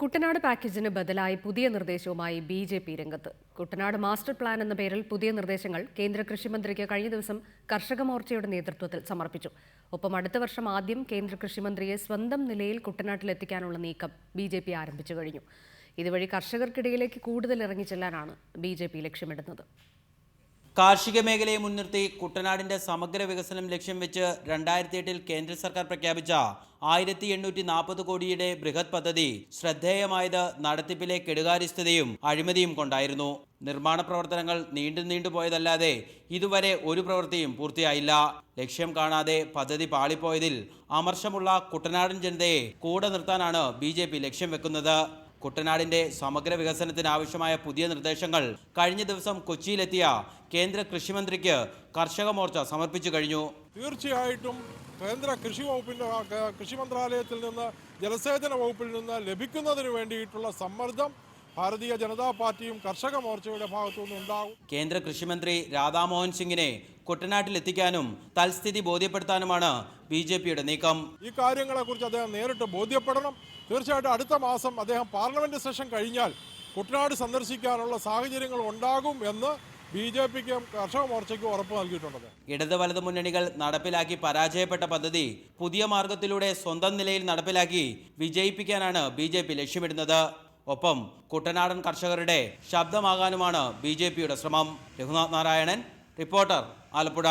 കുട്ടനാട് പാക്കേജിന് ബദലായി പുതിയ നിർദ്ദേശവുമായി ബി.ജെ.പി. രംഗത്ത്. കുട്ടനാട് മാസ്റ്റർ പ്ലാൻ എന്ന പേരിൽ പുതിയ നിർദ്ദേശങ്ങൾ കേന്ദ്ര കൃഷിമന്ത്രിക്ക് കഴിഞ്ഞ ദിവസം കർഷക മോർച്ചയുടെ നേതൃത്വത്തിൽ സമർപ്പിച്ചു. ഒപ്പം അടുത്ത വർഷം ആദ്യം കേന്ദ്ര കൃഷിമന്ത്രിയെ സ്വന്തം നിലയിൽ കുട്ടനാട്ടിലെത്തിക്കാനുള്ള നീക്കം ബി.ജെ.പി. ആരംഭിച്ചു കഴിഞ്ഞു. ഇതുവഴി കർഷകർക്കിടയിലേക്ക് കൂടുതൽ ഇറങ്ങിച്ചെല്ലാനാണ് ബി.ജെ.പി. ലക്ഷ്യമിടുന്നത്. കാർഷിക മേഖലയെ മുൻനിർത്തി കുട്ടനാടിന്റെ സമഗ്ര വികസനം ലക്ഷ്യം വെച്ച് 2008 കേന്ദ്ര സർക്കാർ പ്രഖ്യാപിച്ച 1840 കോടിയുടെ ബൃഹത് പദ്ധതി ശ്രദ്ധേയമായത് നടത്തിപ്പിലെ കെടുകാര്യസ്ഥതയും അഴിമതിയും കൊണ്ടായിരുന്നു. നിർമ്മാണ പ്രവർത്തനങ്ങൾ നീണ്ടുപോയതല്ലാതെ ഇതുവരെ ഒരു പ്രവൃത്തിയും പൂർത്തിയായില്ല. ലക്ഷ്യം കാണാതെ പദ്ധതി പാളിപ്പോയതിൽ അമർഷമുള്ള കുട്ടനാടൻ ജനതയെ കൂടെ നിർത്താനാണ് ബി.ജെ.പി. ലക്ഷ്യം വെക്കുന്നത്. കുട്ടനാടിന്റെ സമഗ്ര വികസനത്തിന് ആവശ്യമായ പുതിയ നിർദ്ദേശങ്ങൾ കഴിഞ്ഞ ദിവസം കൊച്ചിയിലെത്തിയ കേന്ദ്ര കൃഷിമന്ത്രിക്ക് കർഷക മോർച്ച സമർപ്പിച്ചു കഴിഞ്ഞു. തീർച്ചയായിട്ടും കേന്ദ്ര കൃഷി മന്ത്രാലയത്തിൽ നിന്ന് ജലസേചന വകുപ്പിൽ നിന്ന് ലഭിക്കുന്നതിന് വേണ്ടിയിട്ടുള്ള സമ്മർദ്ദം ഭാരതീയ ജനതാ പാർട്ടിയും കർഷക മോർച്ചയുടെ ഭാഗത്തുനിന്ന് ഉണ്ടാകും. കേന്ദ്ര കൃഷിമന്ത്രി രാധാമോഹൻ സിംഗിനെ കുട്ടനാട്ടിലെത്തിക്കാനും തൽസ്ഥിതി ബോധ്യപ്പെടുത്താനുമാണ് ബി.ജെ.പിയുടെ നീക്കം. ഈ കാര്യങ്ങളെക്കുറിച്ച് അദ്ദേഹം നേരിട്ട് ബോധ്യപ്പെടണം. തീർച്ചയായിട്ടും അടുത്ത മാസം അദ്ദേഹം പാർലമെന്റ് സെഷൻ കഴിഞ്ഞാൽ കുട്ടനാട് സന്ദർശിക്കാനുള്ള സാഹചര്യങ്ങൾ ഉണ്ടാകും എന്ന് ബി.ജെ.പിക്കും കർഷക മോർച്ചയ്ക്കും ഉറപ്പ് നൽകിയിട്ടുണ്ട്. ഇടത് വലത് മുന്നണികൾ നടപ്പിലാക്കി പരാജയപ്പെട്ട പദ്ധതി പുതിയ മാർഗത്തിലൂടെ സ്വന്തം നിലയിൽ നടപ്പിലാക്കി വിജയിപ്പിക്കാനാണ് ബി.ജെ.പി. ലക്ഷ്യമിടുന്നത്. ഒപ്പം കുട്ടനാടൻ കർഷകരുടെ ശബ്ദമാകാനുമാണ് ബി.ജെ.പിയുടെ ശ്രമം. രഘുനാഥ് നാരായണൻ, റിപ്പോർട്ടർ, ആലപ്പുഴ.